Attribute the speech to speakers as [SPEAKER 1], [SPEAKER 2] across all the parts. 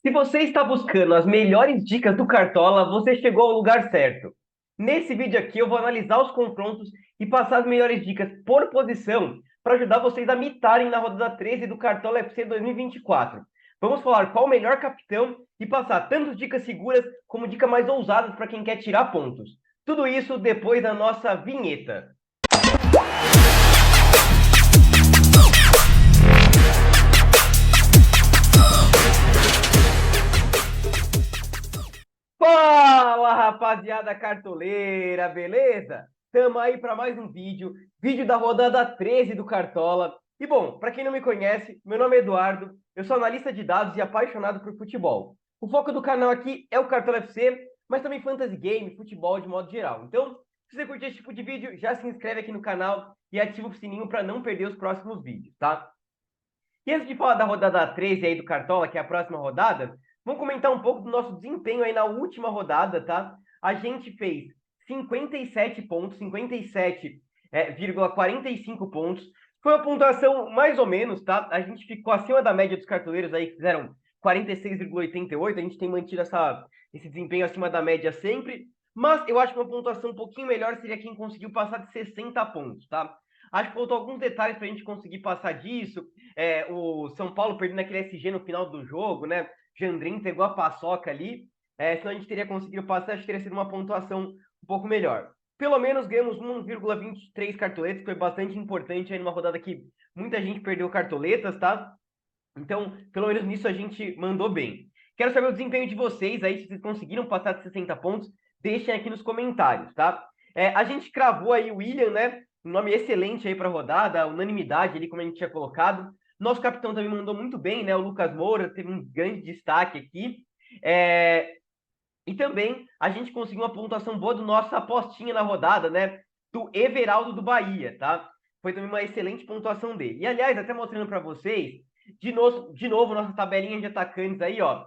[SPEAKER 1] Se você está buscando as melhores dicas do Cartola, você chegou ao lugar certo. Nesse vídeo aqui eu vou analisar os confrontos e passar as melhores dicas por posição para ajudar vocês a mitarem na rodada 13 do Cartola FC 2024. Vamos falar qual o melhor capitão e passar tanto dicas seguras como dicas mais ousadas para quem quer tirar pontos. Tudo isso depois da nossa vinheta. Fala, rapaziada cartoleira, beleza? Tamo aí para mais um vídeo da rodada 13 do Cartola. E bom, para quem não me conhece, meu nome é Eduardo, eu sou analista de dados e apaixonado por futebol. O foco do canal aqui é o Cartola FC, mas também fantasy game, futebol de modo geral. Então, se você curtir esse tipo de vídeo, já se inscreve aqui no canal e ativa o sininho para não perder os próximos vídeos, tá? E antes de falar da rodada 13 aí do Cartola, que é a próxima rodada, vamos comentar um pouco do nosso desempenho aí na última rodada, tá? A gente fez 57 pontos, 57,45 pontos. Foi uma pontuação mais ou menos, tá? A gente ficou acima da média dos cartoleiros aí, que fizeram 46,88. A gente tem mantido esse desempenho acima da média sempre. Mas eu acho que uma pontuação um pouquinho melhor seria quem conseguiu passar de 60 pontos, tá? Acho que faltou alguns detalhes para a gente conseguir passar disso. O São Paulo perdendo aquele SG no final do jogo, né? Jandrin pegou a paçoca ali. Senão a gente teria conseguido passar, acho que teria sido uma pontuação um pouco melhor. Pelo menos ganhamos 1,23 cartoletas, que foi bastante importante aí numa rodada que muita gente perdeu cartoletas, tá? Então, pelo menos nisso a gente mandou bem. Quero saber o desempenho de vocês aí, se vocês conseguiram passar de 60 pontos, deixem aqui nos comentários, tá? A gente cravou aí o William, né? Um nome excelente aí para a rodada, unanimidade ali, como a gente tinha colocado. Nosso capitão também mandou muito bem, né? O Lucas Moura teve um grande destaque aqui. E também a gente conseguiu uma pontuação boa do nosso apostinha na rodada, né? Do Everaldo do Bahia, tá? Foi também uma excelente pontuação dele. E aliás, até mostrando para vocês, de novo, nossa tabelinha de atacantes aí, ó.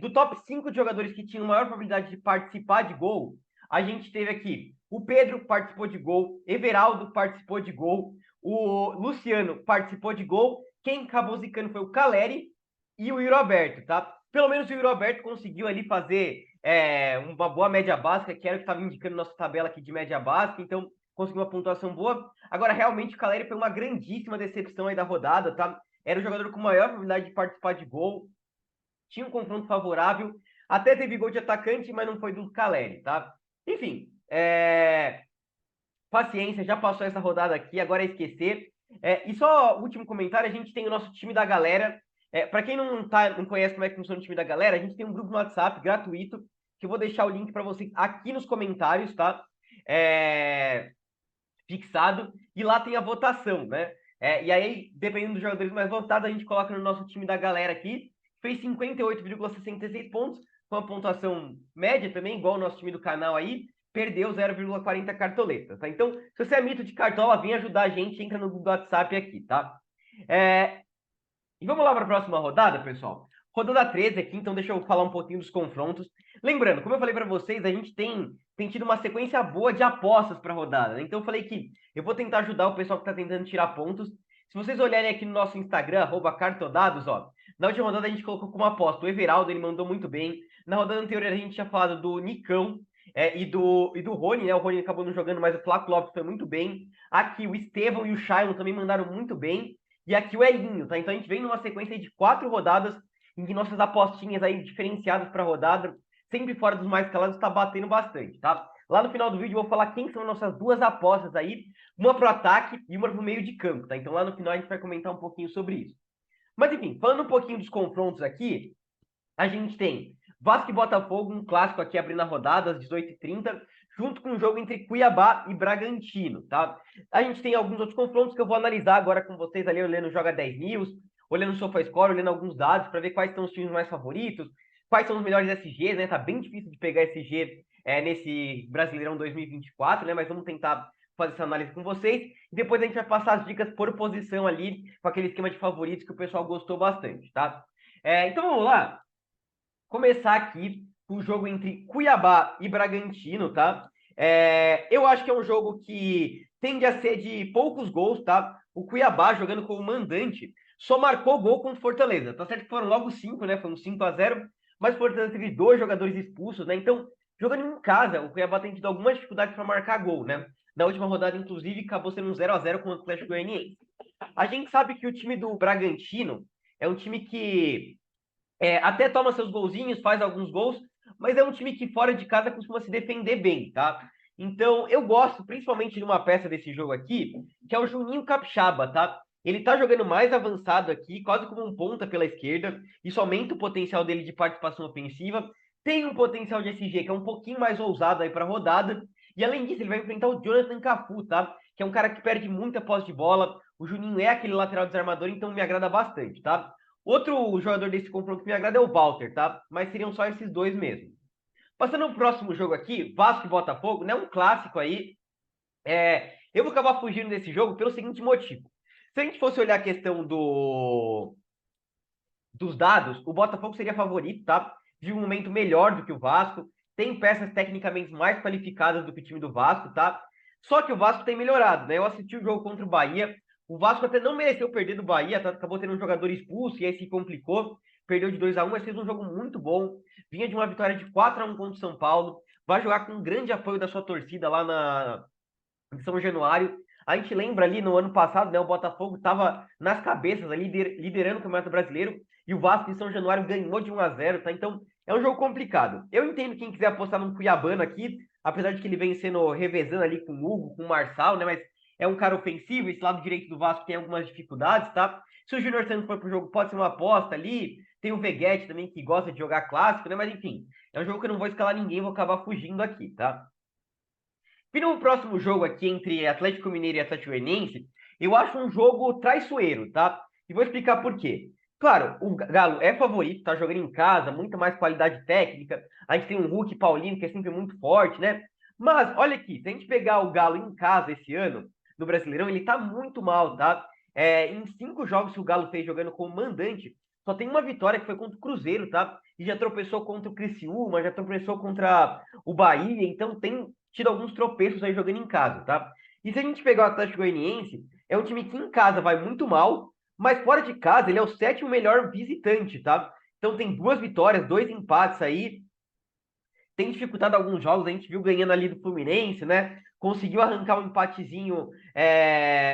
[SPEAKER 1] Do top 5 de jogadores que tinham maior probabilidade de participar de gol, a gente teve aqui o Pedro participou de gol, Everaldo participou de gol, o Luciano participou de gol, quem acabou zicando foi o Caleri e o Yuri Alberto, tá? Pelo menos o Yuri Alberto conseguiu ali fazer uma boa média básica, que era o que estava indicando nossa tabela aqui de média básica, então conseguiu uma pontuação boa. Agora, realmente, o Caleri foi uma grandíssima decepção aí da rodada, tá? Era o jogador com maior probabilidade de participar de gol, tinha um confronto favorável, até teve gol de atacante, mas não foi do Caleri, tá? Enfim, paciência, já passou essa rodada aqui, agora é esquecer. E só último comentário, a gente tem o nosso time da galera. Para quem não conhece como é que funciona o time da galera, a gente tem um grupo no WhatsApp gratuito, que eu vou deixar o link para vocês aqui nos comentários, tá? Fixado, e lá tem a votação, né? E aí, dependendo dos jogadores mais votados, a gente coloca no nosso time da galera aqui, fez 58,66 pontos, com uma pontuação média também, igual o nosso time do canal aí, perdeu 0,40 cartoletas, tá? Então, se você é mito de cartola, vem ajudar a gente, entra no Google WhatsApp aqui, tá? E vamos lá para a próxima rodada, pessoal. Rodada 13 aqui, então deixa eu falar um pouquinho dos confrontos. Lembrando, como eu falei para vocês, a gente tem tido uma sequência boa de apostas para a rodada, né? Então eu falei que eu vou tentar ajudar o pessoal que está tentando tirar pontos. Se vocês olharem aqui no nosso Instagram, @cartodados, ó, na última rodada a gente colocou como aposta o Everaldo, ele mandou muito bem. Na rodada anterior a gente tinha falado do Nicão e do Rony, né? O Rony acabou não jogando, mas o Flávio Lopes foi muito bem. Aqui o Estevão e o Shailon também mandaram muito bem. E aqui o Elinho, tá? Então a gente vem numa sequência de 4 rodadas em que nossas apostinhas aí diferenciadas para a rodada, sempre fora dos mais escalados, está batendo bastante, tá? Lá no final do vídeo eu vou falar quem são nossas duas apostas aí, uma para o ataque e uma para o meio de campo, tá? Então lá no final a gente vai comentar um pouquinho sobre isso. Mas enfim, falando um pouquinho dos confrontos aqui, a gente tem Vasco e Botafogo, um clássico aqui abrindo a rodada às 18h30, junto com um jogo entre Cuiabá e Bragantino, tá? A gente tem alguns outros confrontos que eu vou analisar agora com vocês ali, olhando o Joga 10 News, olhando o SofaScore, olhando alguns dados para ver quais são os times mais favoritos, quais são os melhores SGs, né? Tá bem difícil de pegar SG nesse Brasileirão 2024, né? Mas vamos tentar fazer essa análise com vocês. E depois a gente vai passar as dicas por posição ali, com aquele esquema de favoritos que o pessoal gostou bastante, tá? Então vamos lá. Começar aqui o jogo entre Cuiabá e Bragantino, tá? Eu acho que é um jogo que tende a ser de poucos gols, tá? O Cuiabá jogando como mandante só marcou gol contra o Fortaleza. Tá certo que foram logo 5, né? Foi um 5-0, mas o Fortaleza teve 2 jogadores expulsos, né? Então, jogando em casa, o Cuiabá tem tido alguma dificuldade para marcar gol, né? Na última rodada, inclusive, acabou sendo um 0-0 com o Atlético Goianiense. A gente sabe que o time do Bragantino é um time que até toma seus golzinhos, faz alguns gols, mas é um time que fora de casa costuma se defender bem, tá? Então, eu gosto principalmente de uma peça desse jogo aqui, que é o Juninho Capixaba, tá? Ele tá jogando mais avançado aqui, quase como um ponta pela esquerda. Isso aumenta o potencial dele de participação ofensiva. Tem um potencial de SG que é um pouquinho mais ousado aí para rodada. E além disso, ele vai enfrentar o Jonathan Cafu, tá? Que é um cara que perde muita posse de bola. O Juninho é aquele lateral desarmador, então me agrada bastante, tá? Outro jogador desse confronto que me agrada é o Walter, tá? Mas seriam só esses dois mesmo. Passando pro próximo jogo aqui, Vasco e Botafogo, né? Um clássico aí. Eu vou acabar fugindo desse jogo pelo seguinte motivo. Se a gente fosse olhar a questão dos dados, o Botafogo seria favorito, tá? De um momento melhor do que o Vasco. Tem peças tecnicamente mais qualificadas do que o time do Vasco, tá? Só que o Vasco tem melhorado, né? Eu assisti o jogo contra o Bahia. O Vasco até não mereceu perder do Bahia, tá? Acabou tendo um jogador expulso e aí se complicou. Perdeu de 2-1, mas fez um jogo muito bom. Vinha de uma vitória de 4-1 contra o São Paulo. Vai jogar com um grande apoio da sua torcida lá em São Januário. A gente lembra ali no ano passado, né? O Botafogo estava nas cabeças ali, liderando o Campeonato Brasileiro, e o Vasco em São Januário ganhou de 1-0, tá? Então é um jogo complicado. Eu entendo quem quiser apostar no Cuiabano aqui, apesar de que ele vem sendo revezando ali com o Hugo, com o Marçal, né? Mas é um cara ofensivo, esse lado direito do Vasco tem algumas dificuldades, tá? Se o Júnior Santos for pro jogo, pode ser uma aposta ali. Tem o Veguete também, que gosta de jogar clássico, né? Mas enfim, é um jogo que eu não vou escalar ninguém, vou acabar fugindo aqui, tá? E no próximo jogo aqui entre Atlético Mineiro e Atlético Goianiense, eu acho um jogo traiçoeiro, tá? E vou explicar por quê. Claro, o Galo é favorito, tá jogando em casa, muita mais qualidade técnica. A gente tem um Hulk Paulinho que é sempre muito forte, né? Mas olha aqui, se a gente pegar o Galo em casa esse ano, no Brasileirão, ele tá muito mal, tá? Em 5 jogos que o Galo fez jogando como mandante, só tem uma vitória que foi contra o Cruzeiro, tá? E já tropeçou contra o Criciúma, já tropeçou contra o Bahia, então tem tido alguns tropeços aí jogando em casa, tá? E se a gente pegar o Atlético Goianiense, é um time que em casa vai muito mal, mas fora de casa ele é o 7º melhor visitante, tá? Então tem 2 vitórias, 2 empates aí, tem dificultado alguns jogos, a gente viu ganhando ali do Fluminense, né? Conseguiu arrancar um empatezinho,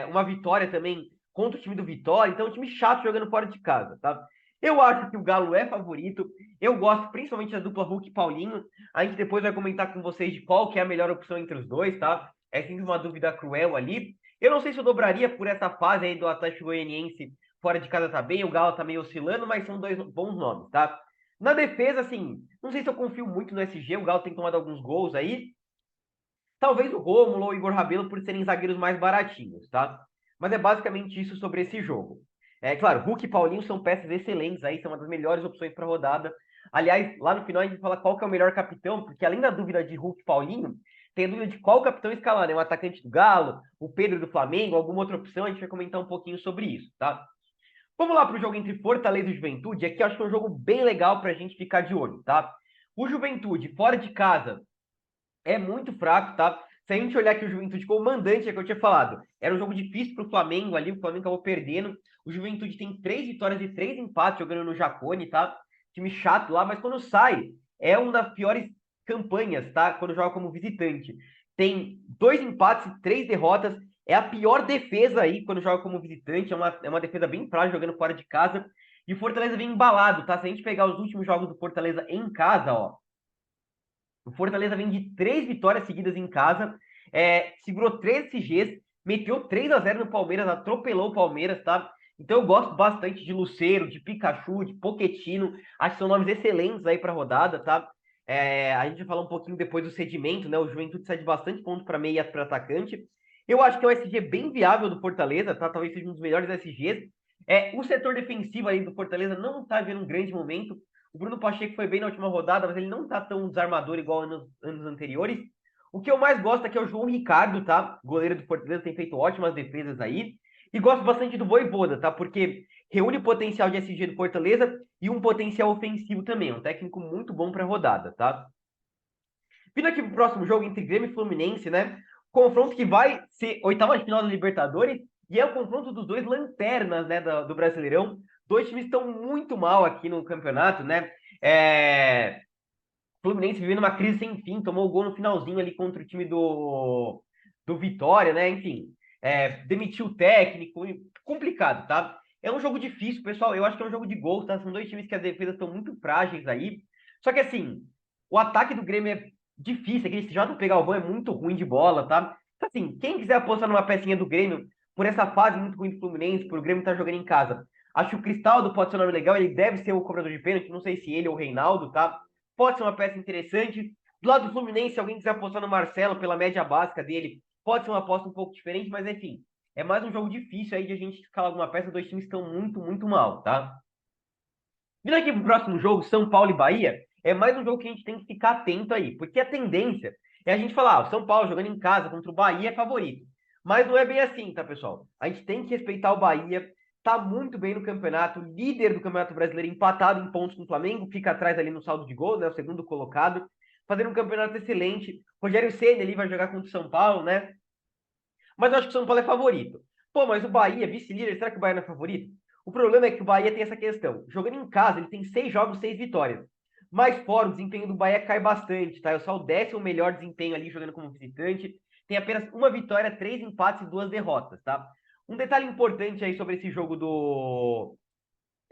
[SPEAKER 1] uma vitória também contra o time do Vitória, então é um time chato jogando fora de casa, tá? Eu acho que o Galo é favorito, eu gosto principalmente da dupla Hulk e Paulinho, a gente depois vai comentar com vocês de qual que é a melhor opção entre os dois, tá? É sempre uma dúvida cruel ali. Eu não sei se eu dobraria por essa fase aí do Atlético Goianiense fora de casa tá bem, o Galo tá meio oscilando, mas são 2 bons nomes, tá? Na defesa, assim, não sei se eu confio muito no SG, o Galo tem tomado alguns gols aí. Talvez o Rômulo ou o Igor Rabelo por serem zagueiros mais baratinhos, tá? Mas é basicamente isso sobre esse jogo. É claro, Hulk e Paulinho são peças excelentes aí, são uma das melhores opções para a rodada. Aliás, lá no final a gente fala qual que é o melhor capitão, porque além da dúvida de Hulk e Paulinho, tem a dúvida de qual capitão escalar, né? Um atacante do Galo, o Pedro do Flamengo, alguma outra opção, a gente vai comentar um pouquinho sobre isso, tá? Vamos lá para o jogo entre Fortaleza e Juventude. Aqui eu acho que é um jogo bem legal para a gente ficar de olho, tá? O Juventude, fora de casa, é muito fraco, tá? Se a gente olhar aqui o Juventude como mandante, é que eu tinha falado, era um jogo difícil para o Flamengo ali, o Flamengo acabou perdendo. O Juventude tem 3 vitórias e 3 empates jogando no Jacone, tá? Time chato lá, mas quando sai, é uma das piores campanhas, tá? Quando joga como visitante. Tem 2 empates e 3 derrotas. É a pior defesa aí quando joga como visitante. É uma defesa bem frágil jogando fora de casa. E o Fortaleza vem embalado, tá? Se a gente pegar os últimos jogos do Fortaleza em casa, ó. O Fortaleza vem de 3 vitórias seguidas em casa, segurou 3 SGs, meteu 3-0 no Palmeiras, atropelou o Palmeiras, tá? Então eu gosto bastante de Lucero, de Pikachu, de Poquetino, acho que são nomes excelentes aí para a rodada, tá? A gente vai falar um pouquinho depois do cedimento, né? O Juventude cede bastante ponto para meia e para atacante. Eu acho que é um SG bem viável do Fortaleza, tá? Talvez seja um dos melhores SGs. O setor defensivo aí do Fortaleza não tá vendo um grande momento. O Bruno Pacheco foi bem na última rodada, mas ele não tá tão desarmador igual anos anteriores. O que eu mais gosto aqui é o João Ricardo, tá? Goleiro do Fortaleza, tem feito ótimas defesas aí. E gosto bastante do Vojvoda, tá? Porque reúne o potencial de SG do Fortaleza e um potencial ofensivo também. É um técnico muito bom para a rodada, tá? Vindo aqui pro próximo jogo entre Grêmio e Fluminense, né? Confronto que vai ser oitava de final da Libertadores E é o confronto dos dois lanternas, né, do Brasileirão. Dois times estão muito mal aqui no campeonato, né? Fluminense vivendo uma crise sem fim, tomou o gol no finalzinho ali contra o time do Vitória, né? Enfim, demitiu o técnico, complicado, tá? É um jogo difícil, pessoal. Eu acho que é um jogo de gols, tá? São dois times que as defesas estão muito frágeis aí. Só que assim, o ataque do Grêmio é difícil. Aquele JP Galvão é muito ruim de bola, tá? Então, assim, quem quiser apostar numa pecinha do Grêmio, por essa fase muito ruim do Fluminense, por o Grêmio estar jogando em casa, acho que o Cristaldo pode ser um nome legal. Ele deve ser o cobrador de pênalti. Não sei se ele ou o Reinaldo, tá? Pode ser uma peça interessante. Do lado do Fluminense, se alguém quiser apostar no Marcelo pela média básica dele, pode ser uma aposta um pouco diferente, mas enfim, é mais um jogo difícil aí de a gente escalar alguma peça. Dois times estão muito, muito mal, tá? Vindo aqui pro próximo jogo, São Paulo e Bahia, é mais um jogo que a gente tem que ficar atento aí, porque a tendência é a gente falar, o São Paulo jogando em casa contra o Bahia é favorito. Mas não é bem assim, tá, pessoal? A gente tem que respeitar o Bahia, tá muito bem no campeonato, líder do Campeonato Brasileiro, empatado em pontos com o Flamengo, fica atrás ali no saldo de gols, né? O segundo colocado, fazendo um campeonato excelente. Rogério Ceni ali vai jogar contra o São Paulo, né? Mas eu acho que o São Paulo é favorito. Pô, mas o Bahia, vice-líder, será que o Bahia não é favorito? O problema é que o Bahia tem essa questão. Jogando em casa, ele tem 6 jogos, 6 vitórias. Mas fora, o desempenho do Bahia cai bastante, tá? É só o 10º melhor desempenho ali jogando como visitante. Tem apenas uma vitória, 3 empates e 2 derrotas, tá? Um detalhe importante aí sobre esse jogo do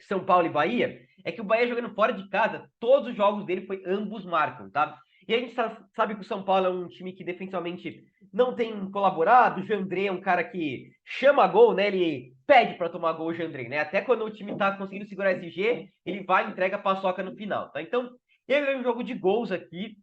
[SPEAKER 1] São Paulo e Bahia é que o Bahia jogando fora de casa, todos os jogos dele foi ambos marcam, tá? E a gente sabe que o São Paulo é um time que defensivamente não tem colaborado. O Jandrei é um cara que chama gol, né? Ele pede para tomar gol o Jandrei, né? Até quando o time tá conseguindo segurar esse G, ele vai e entrega a paçoca no final, tá? Então, ele é um jogo de gols aqui.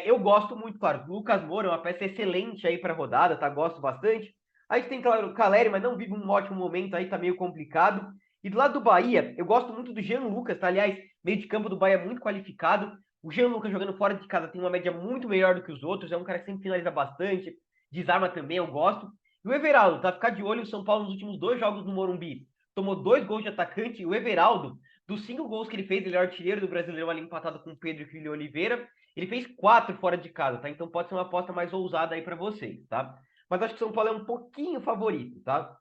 [SPEAKER 1] Eu gosto muito, claro. O Lucas Moura é uma peça excelente aí para rodada, tá? Gosto bastante. A gente tem, claro, o Caleri, mas não vive um ótimo momento aí, tá meio complicado. E do lado do Bahia, eu gosto muito do Jean Lucas, tá? Aliás, meio de campo do Bahia é muito qualificado. O Jean Lucas jogando fora de casa tem uma média muito melhor do que os outros. É um cara que sempre finaliza bastante. Desarma também, eu gosto. E o Everaldo, tá? Ficar de olho, o São Paulo nos últimos 2 jogos no Morumbi tomou 2 gols de atacante. E o Everaldo, dos 5 gols que ele fez, ele é o artilheiro do Brasileirão ali empatado com o Pedro e o William Oliveira. Ele fez 4 fora de casa, tá? Então pode ser uma aposta mais ousada aí para vocês, tá? Mas acho que o São Paulo é um pouquinho favorito, tá?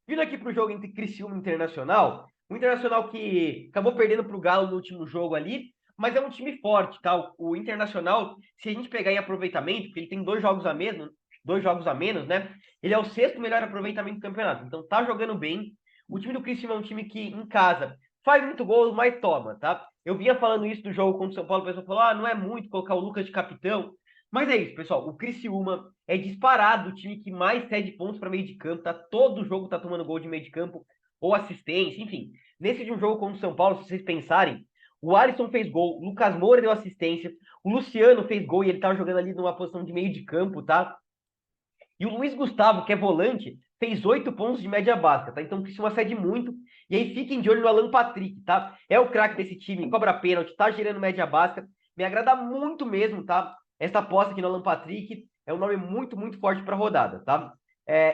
[SPEAKER 1] Vindo aqui para o jogo entre Criciúma e Internacional, o Internacional que acabou perdendo para o Galo no último jogo ali, mas é um time forte, tá? O Internacional, se a gente pegar em aproveitamento, porque ele tem 2 jogos a menos, né? Ele é o 6º melhor aproveitamento do campeonato, então tá jogando bem. O time do Criciúma é um time que, em casa, faz muito gol, mas toma, tá? Eu vinha falando isso do jogo contra o São Paulo, o pessoal falou, não é muito colocar o Lucas de capitão, mas é isso, pessoal. O Criciúma é disparado o time que mais cede pontos para meio de campo. Tá? Todo jogo tá tomando gol de meio de campo ou assistência, enfim. Nesse de um jogo contra o São Paulo, se vocês pensarem, o Alisson fez gol, o Lucas Moura deu assistência, o Luciano fez gol e ele tava jogando ali numa posição de meio de campo, tá? E o Luiz Gustavo, que é volante, fez 8 pontos de média básica, tá? Então o Criciúma cede muito. E aí fiquem de olho no Alan Patrick, tá? É o craque desse time, cobra pênalti, tá gerando média básica. Me agrada muito mesmo, tá? Essa aposta aqui no Alan Patrick é um nome muito, muito forte para rodada, tá?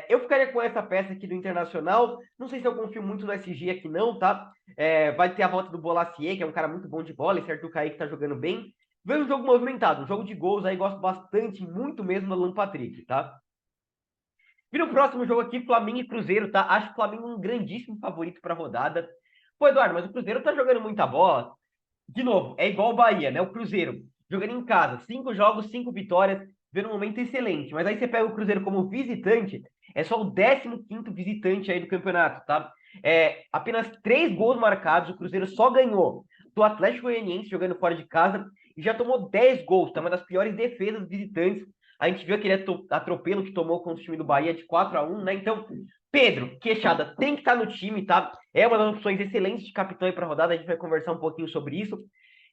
[SPEAKER 1] Eu ficaria com essa peça aqui do Internacional. Não sei se eu confio muito no SG aqui, não, tá? Vai ter a volta do Bolacier, que é um cara muito bom de bola. Esse Arthur Kaique tá jogando bem. Vejo um jogo movimentado, um jogo de gols aí. Gosto bastante, muito mesmo do Alan Patrick, tá? Vira o próximo jogo aqui, Flamengo e Cruzeiro, tá? Acho o Flamengo um grandíssimo favorito para a rodada. Pô, Eduardo, mas o Cruzeiro tá jogando muita bola. De novo, é igual o Bahia, né? O Cruzeiro jogando em casa, 5 jogos, 5 vitórias, vendo um momento excelente. Mas aí você pega o Cruzeiro como visitante, é só o 15º visitante aí do campeonato, tá? Apenas 3 gols marcados, o Cruzeiro só ganhou do Atlético Goianiense jogando fora de casa e já tomou 10 gols, tá? Uma das piores defesas visitantes. A gente viu aquele atropelo que tomou contra o time do Bahia de 4-1, né? Então, Pedro, Queixada, tem que estar no time, tá? É uma das opções excelentes de capitão aí para a rodada. A gente vai conversar um pouquinho sobre isso.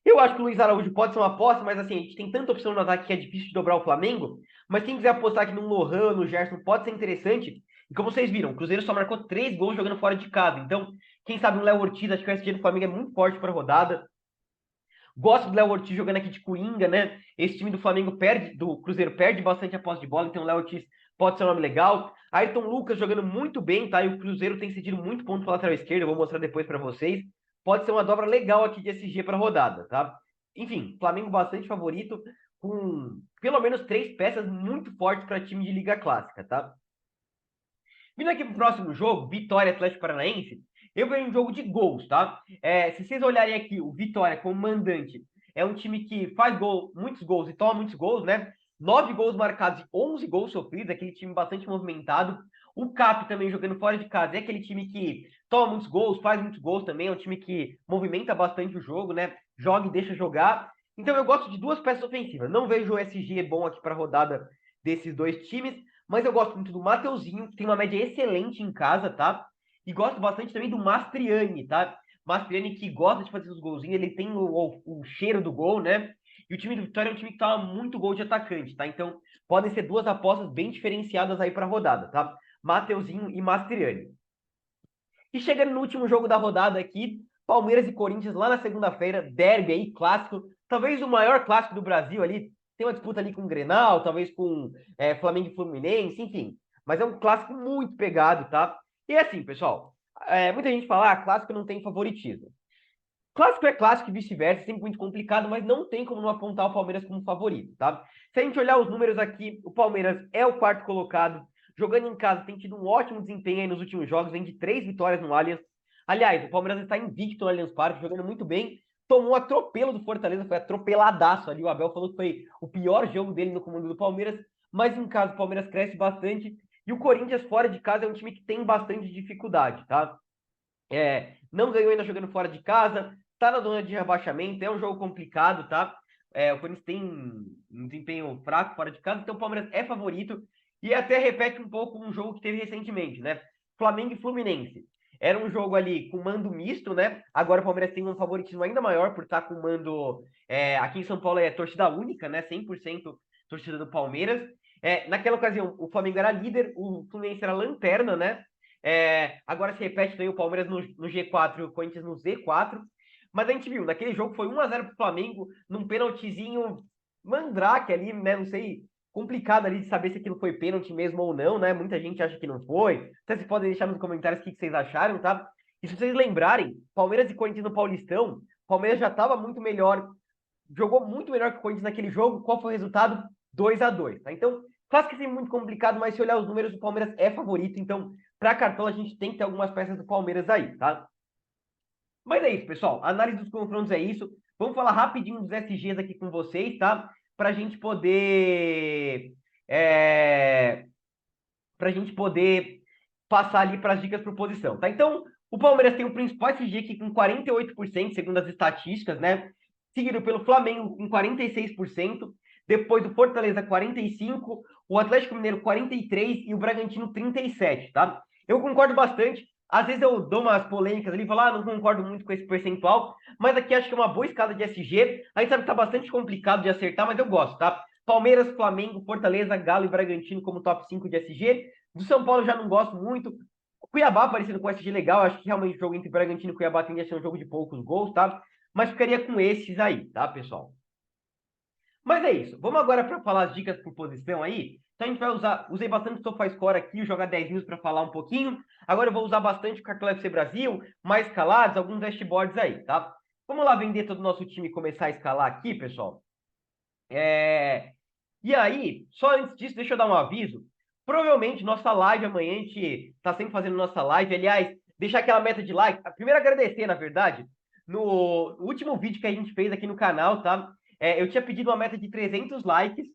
[SPEAKER 1] Eu acho que o Luiz Araújo pode ser uma aposta, mas assim, a gente tem tanta opção no ataque que é difícil de dobrar o Flamengo. Mas quem quiser apostar aqui no Lohan, no Gerson, pode ser interessante. E como vocês viram, o Cruzeiro só marcou 3 gols jogando fora de casa. Então, quem sabe o Léo Ortiz, acho que o SG do Flamengo é muito forte para a rodada. Gosto do Léo Ortiz jogando aqui de Coringa, né? Esse time do Flamengo perde, do Cruzeiro perde bastante a posse de bola, então o Léo Ortiz pode ser um nome legal. Ayrton Lucas jogando muito bem, tá? E o Cruzeiro tem cedido muito ponto para lateral esquerda, eu vou mostrar depois para vocês. Pode ser uma dobra legal aqui de SG para rodada, tá? Enfim, Flamengo bastante favorito, com pelo menos 3 peças muito fortes para time de Liga Clássica, tá? Vindo aqui pro próximo jogo, Vitória e Atlético Paranaense, eu vejo um jogo de gols, tá? Se vocês olharem aqui, o Vitória como mandante é um time que faz gol, muitos gols e toma muitos gols, né? 9 gols marcados e 11 gols sofridos, aquele time bastante movimentado. O Cap também jogando fora de casa é aquele time que toma muitos gols, faz muitos gols também, é um time que movimenta bastante o jogo, né? Joga e deixa jogar. Então eu gosto de duas peças ofensivas. Não vejo o SG bom aqui para a rodada desses dois times, mas eu gosto muito do Mateuzinho, que tem uma média excelente em casa, tá? E gosto bastante também do Mastriani, tá? Mastriani que gosta de fazer os golzinhos, ele tem o cheiro do gol, né? E o time do Vitória é um time que toma muito gol de atacante, tá? Então podem ser duas apostas bem diferenciadas aí para a rodada, tá? Mateuzinho e Mastriani. E chegando no último jogo da rodada aqui, Palmeiras e Corinthians lá na segunda-feira, derby aí, clássico, talvez o maior clássico do Brasil ali, tem uma disputa ali com o Grenal, talvez com Flamengo e Fluminense, enfim. Mas é um clássico muito pegado, tá? E assim, pessoal, muita gente fala, clássico não tem favoritismo. Clássico é clássico e vice-versa, sempre muito complicado, mas não tem como não apontar o Palmeiras como favorito, tá? Se a gente olhar os números aqui, o Palmeiras é o quarto colocado, jogando em casa, tem tido um ótimo desempenho aí nos últimos jogos, vem de 3 vitórias no Allianz. Aliás, o Palmeiras está invicto no Allianz Parque, jogando muito bem, tomou um atropelo do Fortaleza, foi atropeladaço ali, o Abel falou que foi o pior jogo dele no comando do Palmeiras, mas em casa o Palmeiras cresce bastante, e o Corinthians fora de casa é um time que tem bastante dificuldade, tá? Não ganhou ainda jogando fora de casa, tá na zona de rebaixamento, é um jogo complicado, tá? O Corinthians tem um desempenho fraco fora de casa, então o Palmeiras é favorito e até repete um pouco um jogo que teve recentemente, né? Flamengo e Fluminense. Era um jogo ali com mando misto, né? Agora o Palmeiras tem um favoritismo ainda maior por estar com mando. Aqui em São Paulo é torcida única, né? 100% torcida do Palmeiras. Naquela ocasião, o Flamengo era líder, o Fluminense era lanterna, né? Agora se repete também o Palmeiras no G4 e o Corinthians no Z4. Mas a gente viu, naquele jogo foi 1-0 pro Flamengo, num pênaltizinho mandrake ali, né? Não sei, complicado ali de saber se aquilo foi pênalti mesmo ou não, né? Muita gente acha que não foi. Até vocês podem deixar nos comentários o que vocês acharam, tá? E se vocês lembrarem, Palmeiras e Corinthians no Paulistão, Palmeiras já estava muito melhor, jogou muito melhor que o Corinthians naquele jogo. Qual foi o resultado? 2-2, tá? Então, claro que é muito complicado, mas se olhar os números, o Palmeiras é favorito. Então, para cartola, a gente tem que ter algumas peças do Palmeiras aí, tá? Mas é isso, pessoal. A análise dos confrontos é isso. Vamos falar rapidinho dos SGs aqui com vocês, tá? Para a gente poder. É... Para a gente poder passar ali para as dicas por posição, tá? Então, o Palmeiras tem o principal SG aqui com 48%, segundo as estatísticas, né? Seguido pelo Flamengo com 46%, depois do Fortaleza 45%, o Atlético Mineiro 43% e o Bragantino 37%, tá? Eu concordo bastante. Às vezes eu dou umas polêmicas ali, falo, não concordo muito com esse percentual, mas aqui acho que é uma boa escala de SG. A gente sabe que tá bastante complicado de acertar, mas eu gosto, tá? Palmeiras, Flamengo, Fortaleza, Galo e Bragantino como top 5 de SG. Do São Paulo já não gosto muito. O Cuiabá aparecendo com SG legal, acho que realmente o jogo entre Bragantino e Cuiabá tende a ser um jogo de poucos gols, tá? Mas ficaria com esses aí, tá, pessoal? Mas é isso. Vamos agora para falar as dicas por posição aí. Então a gente vai usei bastante o SofaScore aqui, o Joga 10 News para falar um pouquinho. Agora eu vou usar bastante o Cartola FC Brasil, mais escalados, alguns dashboards aí, tá? Vamos lá vender todo o nosso time e começar a escalar aqui, pessoal. E aí, só antes disso, deixa eu dar um aviso. Provavelmente nossa live amanhã, a gente tá sempre fazendo nossa live. Aliás, deixar aquela meta de like. Primeiro agradecer, na verdade, no último vídeo que a gente fez aqui no canal, tá? Eu tinha pedido uma meta de 300 likes,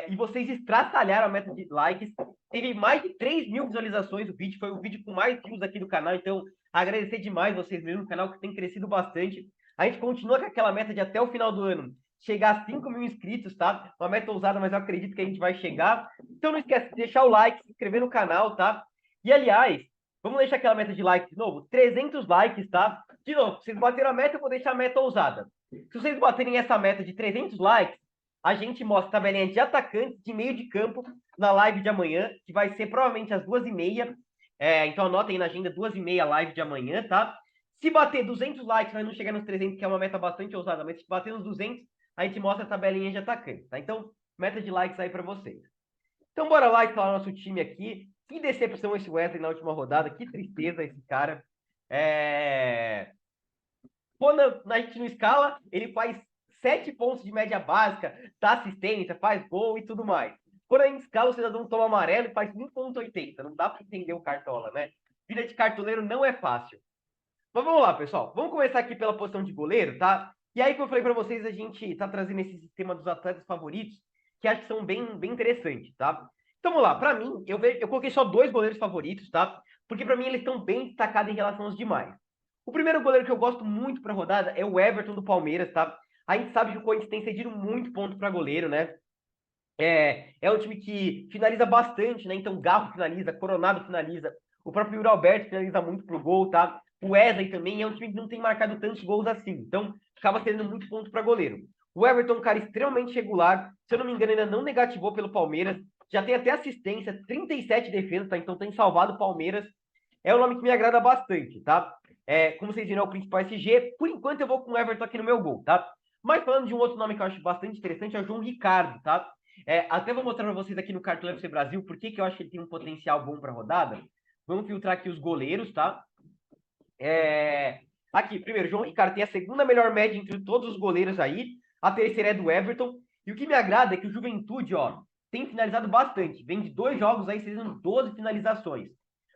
[SPEAKER 1] e vocês estraçalharam a meta de likes. Teve mais de 3 mil visualizações o vídeo, foi o vídeo com mais views aqui do canal, então agradecer demais vocês mesmo, o canal que tem crescido bastante. A gente continua com aquela meta de até o final do ano chegar a 5 mil inscritos, tá? Uma meta ousada, mas eu acredito que a gente vai chegar. Então não esquece de deixar o like, se inscrever no canal, tá? E aliás, vamos deixar aquela meta de like de novo? 300 likes, tá? De novo, se vocês bateram a meta, eu vou deixar a meta ousada. Se vocês baterem essa meta de 300 likes, a gente mostra a tabelinha de atacantes de meio de campo na live de amanhã, que vai ser provavelmente às 2h30. Então anotem aí na agenda, 2h30 live de amanhã, tá? Se bater 200 likes, vai não chegar nos 300, que é uma meta bastante ousada, mas se bater nos 200, a gente mostra a tabelinha de atacante, tá? Então, meta de likes aí para vocês. Então, bora lá escalar nosso time aqui. Que decepção esse Wesley na última rodada, que tristeza esse cara. Quando a gente não escala, ele faz 7 pontos de média básica, dá assistência, faz gol e tudo mais. Quando a gente escala, o cidadão toma amarelo e faz 1,80. Não dá para entender o Cartola, né? Vida de cartoleiro não é fácil. Mas vamos lá, pessoal. Vamos começar aqui pela posição de goleiro, tá? E aí, como eu falei para vocês, a gente tá trazendo esse sistema dos atletas favoritos, que acho que são bem interessantes, tá? Então vamos lá. Para mim, eu coloquei só 2 goleiros favoritos, tá? Porque para mim eles estão bem destacados em relação aos demais. O primeiro goleiro que eu gosto muito para rodada é o Everton do Palmeiras, tá? A gente sabe que o Corinthians tem cedido muito ponto para goleiro, né? É um time que finaliza bastante, né? Então, Garro finaliza, Coronado finaliza, o próprio Yuri Alberto finaliza muito pro gol, tá? O Wesley também é um time que não tem marcado tantos gols assim, então acaba tendo muito ponto para goleiro. O Everton é um cara extremamente regular, se eu não me engano, ainda não negativou pelo Palmeiras, já tem até assistência, 37 defesas, tá? Então tem salvado o Palmeiras. É um nome que me agrada bastante, tá? Como vocês viram, é o principal SG. Por enquanto eu vou com o Everton aqui no meu gol, tá? Mas falando de um outro nome que eu acho bastante interessante, é o João Ricardo, tá? Até vou mostrar para vocês aqui no Cartola FC Brasil por que eu acho que ele tem um potencial bom para rodada. Vamos filtrar aqui os goleiros, tá? Aqui, primeiro, João Ricardo tem a segunda melhor média entre todos os goleiros aí. A terceira é do Everton. E o que me agrada é que o Juventude, ó, tem finalizado bastante. Vem de 2 jogos aí, fazendo 12 finalizações.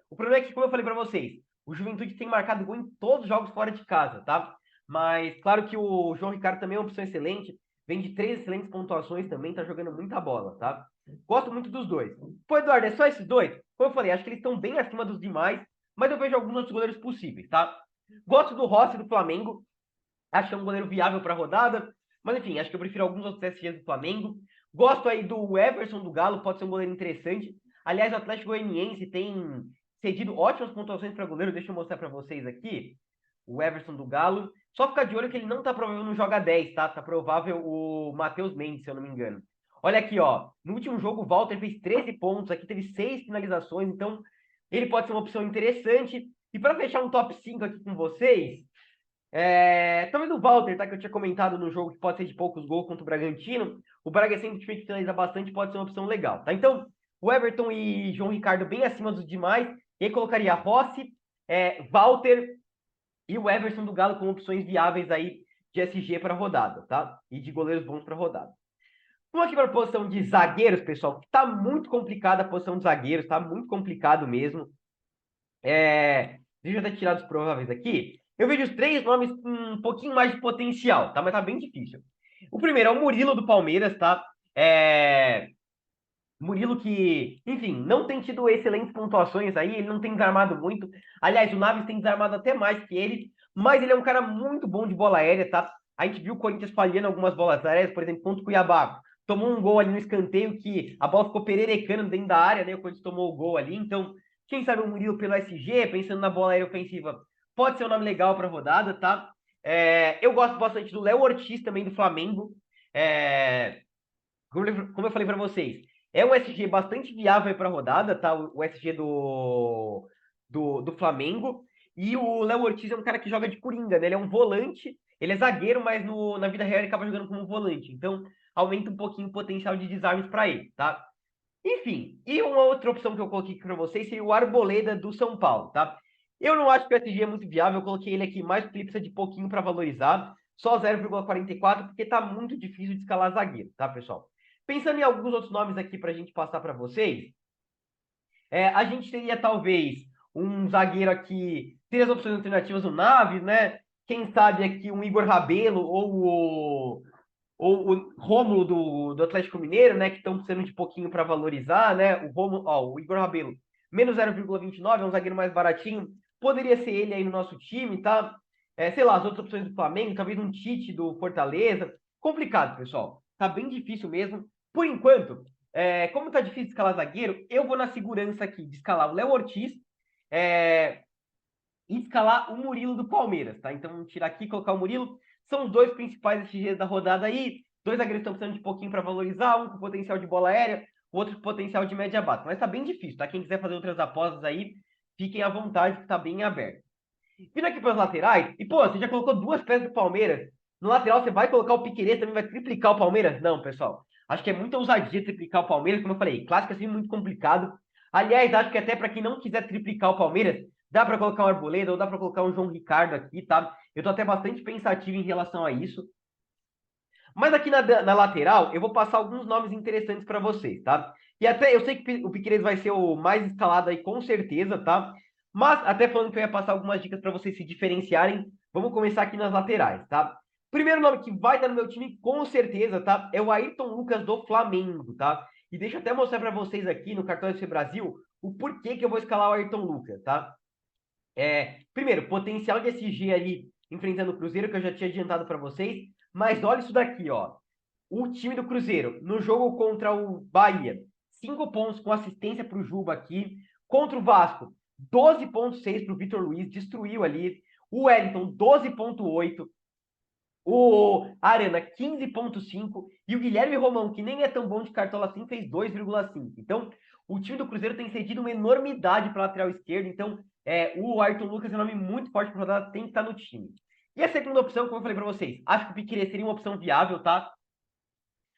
[SPEAKER 1] O problema é que, como eu falei para vocês, o Juventude tem marcado gol em todos os jogos fora de casa, tá? Mas, claro que o João Ricardo também é uma opção excelente. Vem de 3 excelentes pontuações também, tá jogando muita bola, tá? Gosto muito dos dois. Pô, Eduardo, é só esses dois? Como eu falei, acho que eles estão bem acima dos demais, mas eu vejo alguns outros goleiros possíveis, tá? Gosto do Rossi do Flamengo, acho que é um goleiro viável para rodada, mas enfim, acho que eu prefiro alguns outros SGs do Flamengo. Gosto aí do Everson do Galo, pode ser um goleiro interessante. Aliás, o Atlético Goianiense tem cedido ótimas pontuações para goleiro, deixa eu mostrar para vocês aqui. O Everson do Galo. Só ficar de olho que ele não tá provável no Joga 10, tá? Tá provável o Matheus Mendes, se eu não me engano. Olha aqui, ó. No último jogo, o Walter fez 13 pontos, aqui teve 6 finalizações, então ele pode ser uma opção interessante. E para fechar um top 5 aqui com vocês, talvez o Walter, tá? Que eu tinha comentado no jogo que pode ser de poucos gols contra o Bragantino. O Braga sempre time que finaliza bastante, pode ser uma opção legal, tá? Então, o Everton e João Ricardo bem acima dos demais. E aí colocaria Rossi, Walter e o Everson do Galo com opções viáveis aí de SG para rodada, tá? E de goleiros bons para rodada. Vamos aqui para a posição de zagueiros, pessoal, que tá muito complicada a posição de zagueiros, tá muito complicado mesmo. Deixa eu até tirar dos prováveis aqui. Eu vejo os 3 nomes com um pouquinho mais de potencial, tá? Mas tá bem difícil. O primeiro é o Murilo do Palmeiras, tá? Murilo que, enfim, não tem tido excelentes pontuações aí, ele não tem desarmado muito. Aliás, o Naves tem desarmado até mais que ele, mas ele é um cara muito bom de bola aérea, tá? A gente viu o Corinthians falhando algumas bolas aéreas, por exemplo, contra o Cuiabá. Tomou um gol ali no escanteio que a bola ficou pererecando dentro da área, né? O Corinthians tomou o gol ali. Então, quem sabe o Murilo pelo SG, pensando na bola aérea ofensiva, pode ser um nome legal para rodada, tá? Eu gosto bastante do Léo Ortiz também do Flamengo. Como eu falei para vocês, é um SG bastante viável para a rodada, tá? O SG do Flamengo. E o Léo Ortiz é um cara que joga de coringa, né? Ele é um volante, ele é zagueiro, mas na vida real ele acaba jogando como volante. Então, aumenta um pouquinho o potencial de desarmes para ele, tá? Enfim, e uma outra opção que eu coloquei aqui para vocês seria o Arboleda do São Paulo, tá? Eu não acho que o SG é muito viável, eu coloquei ele aqui mais porque ele precisa de pouquinho para valorizar, só 0,44, porque tá muito difícil de escalar zagueiro, tá, pessoal? Pensando em alguns outros nomes aqui para a gente passar para vocês, a gente teria talvez um zagueiro aqui, teria as opções alternativas do Naves, né? Quem sabe aqui um Igor Rabelo ou o Rômulo do Atlético Mineiro, né? Que estão precisando de pouquinho para valorizar, né? O Rômulo, ó, o Igor Rabelo, menos 0,29, é um zagueiro mais baratinho. Poderia ser ele aí no nosso time, tá? Sei lá, as outras opções do Flamengo, talvez um Tite do Fortaleza. Complicado, pessoal. Tá bem difícil mesmo. Por enquanto, como tá difícil de escalar zagueiro, eu vou na segurança aqui de escalar o Léo Ortiz e escalar o Murilo do Palmeiras, tá? Então, tirar aqui e colocar o Murilo. São os 2 principais SGs da rodada aí. 2 zagueiros estão precisando de pouquinho para valorizar, um com potencial de bola aérea, o outro com potencial de média baixa. Mas tá bem difícil, tá? Quem quiser fazer outras apostas aí, fiquem à vontade, que tá bem aberto. Vindo aqui para as laterais, e pô, você já colocou 2 peças do Palmeiras. No lateral, você vai colocar o Piquerez, também vai triplicar o Palmeiras? Não, pessoal. Acho que é muita ousadia triplicar o Palmeiras, como eu falei. Clássico é assim muito complicado. Aliás, acho que até para quem não quiser triplicar o Palmeiras, dá para colocar um Arboleda ou dá para colocar um João Ricardo aqui, tá? Eu tô até bastante pensativo em relação a isso. Mas aqui na lateral, eu vou passar alguns nomes interessantes para vocês, tá? E até eu sei que o Piquerez vai ser o mais escalado aí, com certeza, tá? Mas, até falando que eu ia passar algumas dicas para vocês se diferenciarem, vamos começar aqui nas laterais, tá? Primeiro nome que vai estar no meu time, com certeza, tá? É o Ayrton Lucas do Flamengo, tá? E deixa eu até mostrar para vocês aqui no Cartão FC Brasil o porquê que eu vou escalar o Ayrton Lucas, tá? Primeiro, potencial de SG ali enfrentando o Cruzeiro, que eu já tinha adiantado para vocês. Mas olha isso daqui, ó. O time do Cruzeiro, no jogo contra o Bahia, 5 pontos com assistência para o Juba aqui. Contra o Vasco, 12,6 para o Vitor Luiz, destruiu ali. O Wellington, 12,8. O Arana, 15,5. E o Guilherme Romão, que nem é tão bom de cartola assim, fez 2,5. Então, o time do Cruzeiro tem cedido uma enormidade para lateral esquerdo. Então, o Ayrton Lucas é um nome muito forte para rodada, tem que estar no time. E a segunda opção, como eu falei para vocês, acho que o Piquerez seria uma opção viável, tá?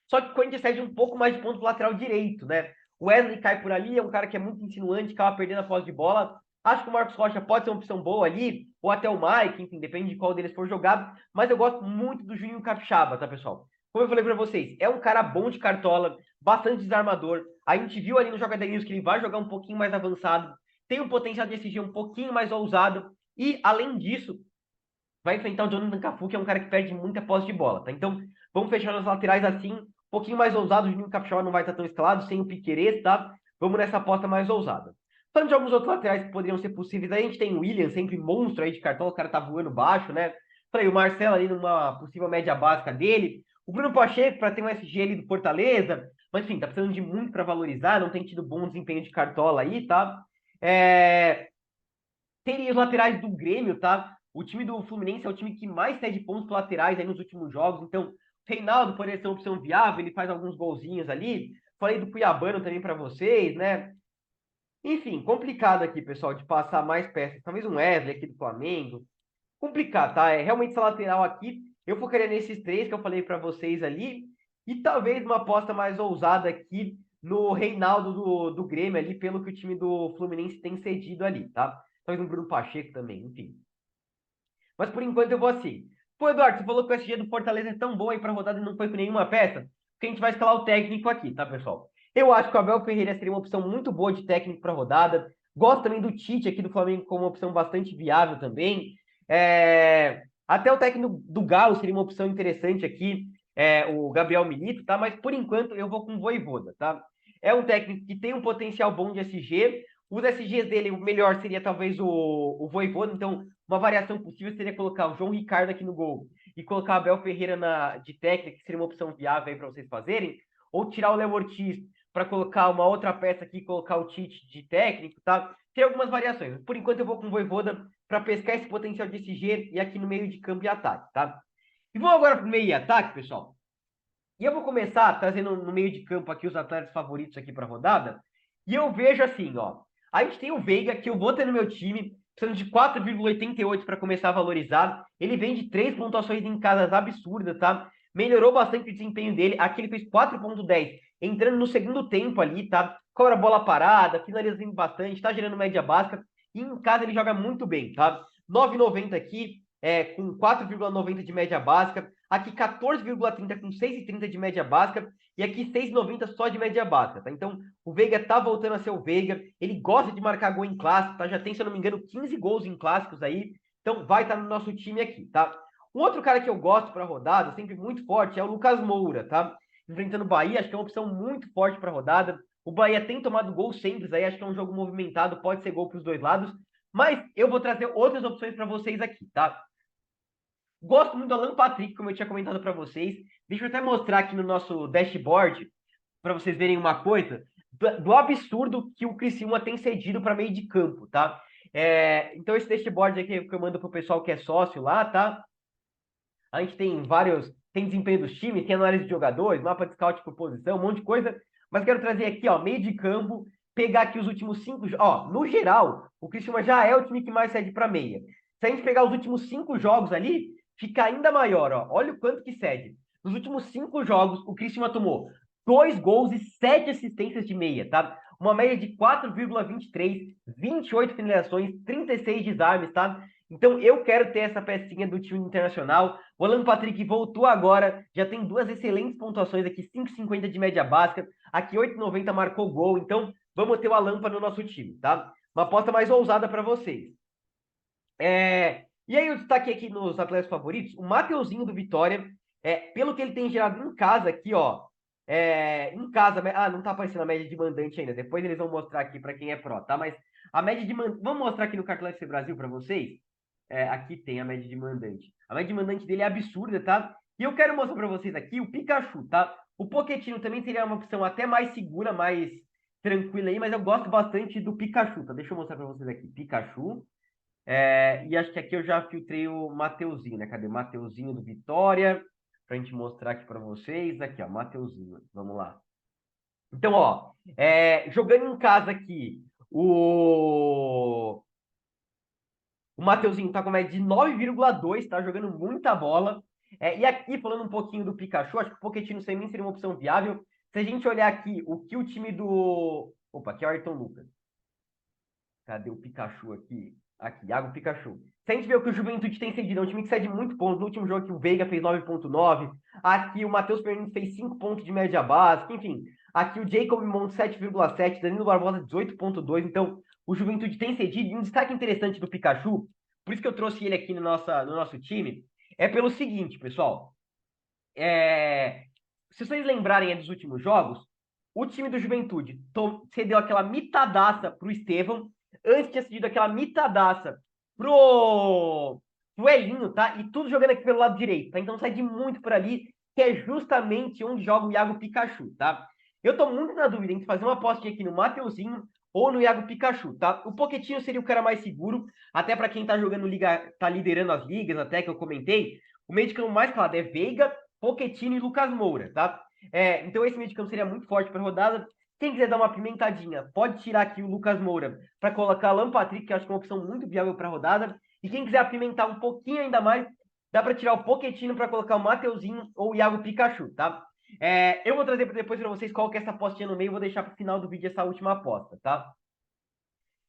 [SPEAKER 1] Só que o Corinthians cede um pouco mais de ponto pro lateral direito, né? O Wesley cai por ali, é um cara que é muito insinuante, acaba perdendo a posse de bola. Acho que o Marcos Rocha pode ser uma opção boa ali, ou até o Mike, enfim, depende de qual deles for jogado. Mas eu gosto muito do Juninho Capixaba, tá, pessoal? Como eu falei para vocês, é um cara bom de cartola, bastante desarmador. A gente viu ali no Jogador News que ele vai jogar um pouquinho mais avançado, tem um potencial de SG um pouquinho mais ousado, e além disso, vai enfrentar o Jonathan Cafu, que é um cara que perde muita posse de bola, tá? Então, vamos fechar nas laterais assim, um pouquinho mais ousado. O Juninho Capixaba não vai estar tão escalado, sem o Piquerez, tá? Vamos nessa aposta mais ousada. Falando de alguns outros laterais que poderiam ser possíveis, aí a gente tem o William, sempre monstro aí de cartão, o cara tá voando baixo, né? Falei, o Marcelo ali numa possível média básica dele. O Bruno Pacheco, para ter um SG ali do Fortaleza, mas enfim, tá precisando de muito para valorizar, não tem tido bom desempenho de cartola aí, tá? Teria os laterais do Grêmio, tá? O time do Fluminense é o time que mais cede pontos laterais aí nos últimos jogos. Então, Reinaldo poderia ser uma opção viável, ele faz alguns golzinhos ali. Falei do Cuiabano também para vocês, né? Enfim, complicado aqui, pessoal, de passar mais peças. Talvez um Wesley aqui do Flamengo. Complicado, tá? Realmente essa lateral aqui, eu focaria nesses três que eu falei para vocês ali. E talvez uma aposta mais ousada aqui no Reinaldo do Grêmio ali, pelo que o time do Fluminense tem cedido ali, tá? Talvez um Bruno Pacheco também, enfim. Mas por enquanto eu vou assim. Pô, Eduardo, você falou que o SG do Fortaleza é tão bom aí pra rodada e não foi com nenhuma peça, que a gente vai escalar o técnico aqui, tá, pessoal? Eu acho que o Abel Ferreira seria uma opção muito boa de técnico para rodada. Gosto também do Tite aqui do Flamengo como uma opção bastante viável também. Até o técnico do Galo seria uma opção interessante aqui, o Gabriel Milito, tá? Mas por enquanto eu vou com o Vojvoda, tá? É um técnico que tem um potencial bom de SG. Os SGs dele, o melhor seria talvez o Vojvoda, então uma variação possível seria colocar o João Ricardo aqui no gol e colocar o Abel Ferreira de técnica, que seria uma opção viável aí para vocês fazerem, ou tirar o Léo Ortiz para colocar uma outra peça aqui e colocar o Tite de técnico, tá? Tem algumas variações. Por enquanto eu vou com o Vojvoda para pescar esse potencial de SG e aqui no meio de campo e ataque, tá? E vamos agora para o meio e ataque, pessoal. E eu vou começar trazendo no meio de campo aqui os atletas favoritos aqui para a rodada. E eu vejo assim, ó. A gente tem o Veiga, que eu vou ter no meu time, precisando de 4,88 para começar a valorizar. Ele vem de 3 pontuações em casas absurdas, tá? Melhorou bastante o desempenho dele. Aqui ele fez 4,10, entrando no segundo tempo ali, tá? Cobra bola parada, finalizando bastante, tá gerando média básica. E em casa ele joga muito bem, tá? 9,90 aqui, com 4,90 de média básica. Aqui 14,30 com 6,30 de média básica. E aqui 6,90 só de média básica, tá? Então, o Veiga tá voltando a ser o Veiga. Ele gosta de marcar gol em clássico, tá? Já tem, se eu não me engano, 15 gols em clássicos aí. Então, vai estar no nosso time aqui, tá? Um outro cara que eu gosto para rodada, sempre muito forte, é o Lucas Moura, tá? Enfrentando o Bahia, acho que é uma opção muito forte para rodada. O Bahia tem tomado gols simples aí, acho que é um jogo movimentado, pode ser gol para os dois lados. Mas eu vou trazer outras opções para vocês aqui, tá? Gosto muito do Alan Patrick, como eu tinha comentado para vocês. Deixa eu até mostrar aqui no nosso dashboard, para vocês verem uma coisa, do absurdo que o Criciúma tem cedido para meio de campo, tá? Então, esse dashboard aqui que eu mando para o pessoal que é sócio lá, tá? A gente tem tem desempenho dos times, tem análise de jogadores, mapa de scout por posição, um monte de coisa. Mas quero trazer aqui, ó, meio de campo, pegar aqui os últimos 5, ó, no geral, o Criciúma já é o time que mais cede para meia. Se a gente pegar os últimos 5 jogos ali, fica ainda maior, ó. Olha o quanto que cede. Nos últimos 5 jogos, o Criciúma tomou 2 gols e 7 assistências de meia, tá? Uma média de 4,23, 28 finalizações, 36 desarmes, tá? Então, eu quero ter essa pecinha do time internacional. O Alan Patrick voltou agora, já tem 2 excelentes pontuações aqui, 5,50 de média básica, aqui 8,90 marcou gol. Então, vamos ter o Alan no nosso time, tá? Uma aposta mais ousada para vocês. E aí, o destaque aqui nos atletas favoritos, o Mateuzinho do Vitória, pelo que ele tem gerado em casa aqui, ó. Em casa, não tá aparecendo a média de mandante ainda. Depois eles vão mostrar aqui para quem é pró, tá? Mas a média de mandante. Vamos mostrar aqui no Cartão FC Brasil para vocês? Aqui tem a média de mandante. A média de mandante dele é absurda, tá? E eu quero mostrar para vocês aqui o Pikachu, tá? O Pochettino também seria uma opção até mais segura, mais tranquila aí, mas eu gosto bastante do Pikachu, tá? Deixa eu mostrar para vocês aqui. Pikachu. E acho que aqui eu já filtrei o Mateuzinho, né? Cadê? Mateuzinho do Vitória. Pra gente mostrar aqui para vocês. Aqui, ó, Mateuzinho. Vamos lá. Então, ó, jogando em casa aqui, o Mateuzinho tá com média de 9,2, tá jogando muita bola. E aqui, falando um pouquinho do Pikachu, acho que o Pochettino também seria uma opção viável. Se a gente olhar aqui, o que o time do... Opa, aqui é o Ayrton Lucas. Cadê o Pikachu aqui? Aqui, Iago Pikachu. Se a gente vê o que o Juventude tem cedido, é um time que cede muito pontos. No último jogo aqui, o Veiga fez 9,9. Aqui, o Matheus Fernandes fez 5 pontos de média básica. Enfim, aqui o Jacob Monte 7,7. Danilo Barbosa 18,2. Então, o Juventude tem cedido. E um destaque interessante do Pikachu, por isso que eu trouxe ele aqui no nosso time, é pelo seguinte, pessoal. Se vocês lembrarem dos últimos jogos, o time do Juventude cedeu aquela mitadaça pro Estevão. Antes tinha cedido aquela mitadaça pro Elinho, tá? E tudo jogando aqui pelo lado direito, tá? Então cede muito por ali, que é justamente onde joga o Iago Pikachu, tá? Eu tô muito na dúvida entre fazer uma apostinha aqui no Mateuzinho ou no Iago Pikachu, tá? O Pochettino seria o cara mais seguro, até para quem tá jogando liga, tá liderando as ligas, até que eu comentei. O meio de campo mais claro é Veiga, Pochettino e Lucas Moura, tá? Então esse meio de campo seria muito forte para a rodada. Quem quiser dar uma pimentadinha, pode tirar aqui o Lucas Moura para colocar Alan Patrick, que eu acho que é uma opção muito viável para a rodada. E quem quiser apimentar um pouquinho ainda mais, dá para tirar o Pochettino para colocar o Mateuzinho ou o Iago Pikachu, tá? Eu vou trazer depois para vocês qual que é essa apostinha no meio, vou deixar para o final do vídeo essa última aposta, tá?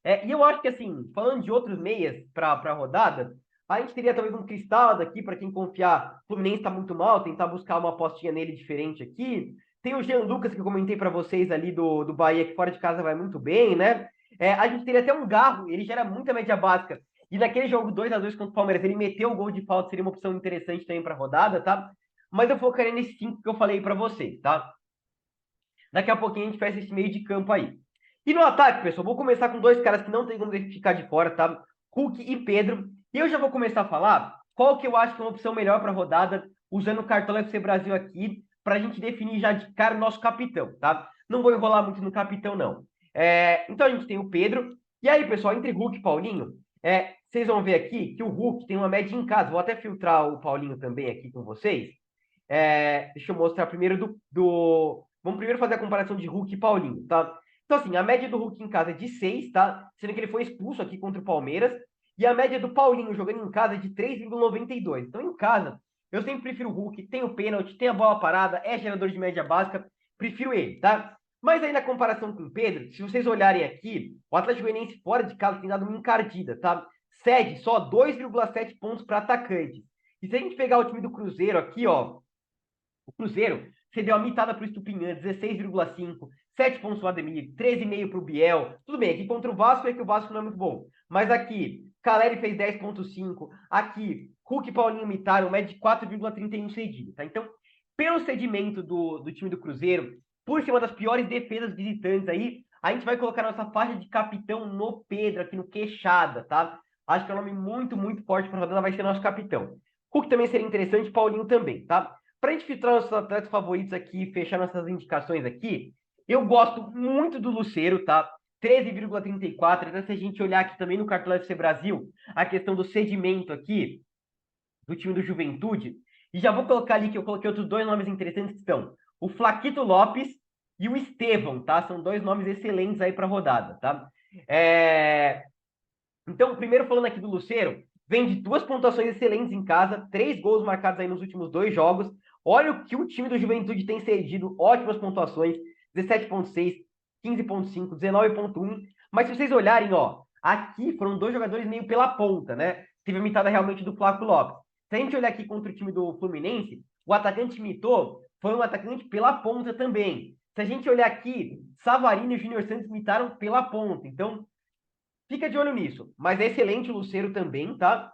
[SPEAKER 1] E eu acho que, assim, falando de outros meias para a rodada, a gente teria talvez um Cristal daqui, para quem confiar. O Fluminense está muito mal, tentar buscar uma apostinha nele diferente aqui. Tem o Jean Lucas, que eu comentei para vocês ali do Bahia, que fora de casa vai muito bem, né? A gente teria até um Garro, ele gera muita média básica. E naquele jogo 2-2 contra o Palmeiras, ele meteu o gol de falta, seria uma opção interessante também para a rodada, tá? Mas eu focaria nesse 5 que eu falei para vocês, tá? Daqui a pouquinho a gente fecha esse meio de campo aí. E no ataque, pessoal, vou começar com 2 caras que não tem como ficar de fora, tá? Hulk e Pedro. E eu já vou começar a falar qual que eu acho que é uma opção melhor para a rodada, usando o cartão FC Brasil aqui, para a gente definir já de cara o nosso capitão, tá? Não vou enrolar muito no capitão, não. Então a gente tem o Pedro. E aí, pessoal, entre Hulk e Paulinho, vocês vão ver aqui que o Hulk tem uma média em casa. Vou até filtrar o Paulinho também aqui com vocês. Deixa eu mostrar primeiro Vamos primeiro fazer a comparação de Hulk e Paulinho, tá? Então, assim, a média do Hulk em casa é de 6, tá? Sendo que ele foi expulso aqui contra o Palmeiras. E a média do Paulinho jogando em casa é de 3,92. Então, em casa, eu sempre prefiro o Hulk. Tem o pênalti, tem a bola parada, é gerador de média básica. Prefiro ele, tá? Mas aí, na comparação com o Pedro, se vocês olharem aqui, o Atlético Goianiense fora de casa tem dado uma encardida, tá? Cede só 2,7 pontos para atacante. E se a gente pegar o time do Cruzeiro aqui, ó, o Cruzeiro cedeu a mitada para o Estupinhã, 16,5, 7 pontos para o Ademir, 13,5 para o Biel. Tudo bem, aqui contra o Vasco é que o Vasco não é muito bom. Mas aqui, Caleri fez 10,5. Aqui, Hulk e Paulinho mitaram, média de 4,31 cedido, tá? Então, pelo cedimento do time do Cruzeiro, por ser uma das piores defesas visitantes aí, a gente vai colocar nossa faixa de capitão no Pedro, aqui no Queixada, tá? Acho que é um nome muito, muito forte para a rodada, vai ser nosso capitão. Hulk também seria interessante, Paulinho também, tá? Para a gente filtrar nossos atletas favoritos aqui e fechar nossas indicações aqui, eu gosto muito do Lucero, tá? 13,34. Até se a gente olhar aqui também no Cartão FC Brasil, a questão do cedimento aqui do time do Juventude. E já vou colocar ali que eu coloquei outros 2 nomes interessantes que estão o Flaquito Lopes e o Estevão, tá? São 2 nomes excelentes aí para a rodada, tá? Então, primeiro falando aqui do Lucero, vem de 2 pontuações excelentes em casa, 3 gols marcados aí nos últimos 2 jogos. Olha o que o time do Juventude tem cedido, ótimas pontuações, 17,6, 15,5, 19,1. Mas se vocês olharem, ó, aqui foram 2 jogadores meio pela ponta, né? teve a mitada realmente do Flávio Lopes. Se a gente olhar aqui contra o time do Fluminense, o atacante mitou foi um atacante pela ponta também. Se a gente olhar aqui, Savarino e Júnior Santos mitaram pela ponta. Então, fica de olho nisso. Mas é excelente o Lucero também, tá?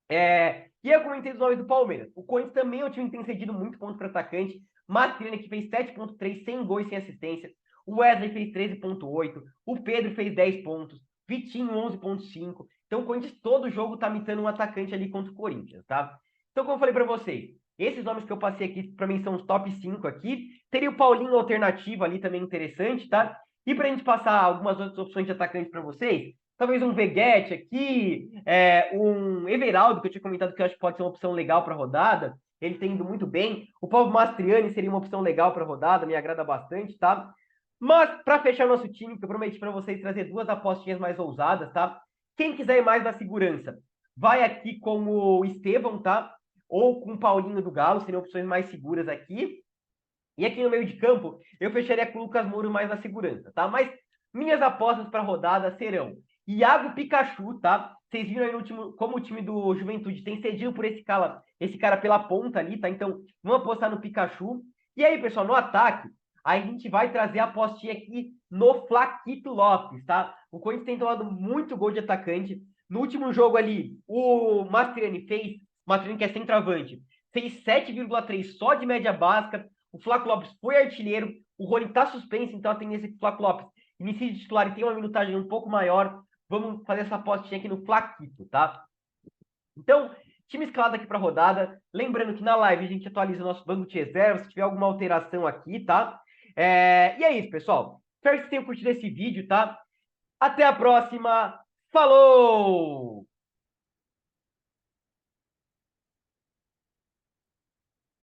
[SPEAKER 1] E eu comentei dos nomes do Palmeiras. O Corinthians também é um time que tem cedido muito pontos para atacante. Mastriani, que fez 7,3 sem gols, sem assistência. O Wesley fez 13,8. O Pedro fez 10 pontos. Vitinho, 11,5. Então, o Corinthians todo jogo tá mitando um atacante ali contra o Corinthians, tá? Então, como eu falei para vocês, esses nomes que eu passei aqui, para mim, são os top 5 aqui. Teria o Paulinho alternativo ali também interessante, tá? E para a gente passar algumas outras opções de atacante para vocês, talvez um Veguete aqui, um Everaldo, que eu tinha comentado que eu acho que pode ser uma opção legal para a rodada. Ele tem indo muito bem. O Paulo Mastriani seria uma opção legal para a rodada, me agrada bastante, tá? Mas, para fechar nosso time, que eu prometi para vocês trazer duas apostinhas mais ousadas, tá? Quem quiser ir mais da segurança, vai aqui com o Estevão, tá? Ou com o Paulinho do Galo, seriam opções mais seguras aqui. E aqui no meio de campo, eu fecharia com o Lucas Moura mais na segurança, tá? Mas minhas apostas para a rodada serão Iago Pikachu, tá? Vocês viram aí no último, como o time do Juventude tem cedido por esse cara pela ponta ali, tá? Então, vamos apostar no Pikachu. E aí, pessoal, no ataque, a gente vai trazer a apostinha aqui no Flaquito Lopes, tá? O Corinthians tem tomado muito gol de atacante. No último jogo ali, o Mastriani que é centroavante, fez 7,3 só de média básica. O Flávio Lopes foi artilheiro. O Rony tá suspenso, então a tendência é que o Flávio Lopes inicie de titular e tenha uma minutagem um pouco maior. Vamos fazer essa apostinha aqui no Flaquito, tá? Então, time escalado aqui para rodada. Lembrando que na live a gente atualiza o nosso banco de reservas, se tiver alguma alteração aqui, tá? E é isso, pessoal. Espero que vocês tenham curtido esse vídeo, tá? Até a próxima. Falou!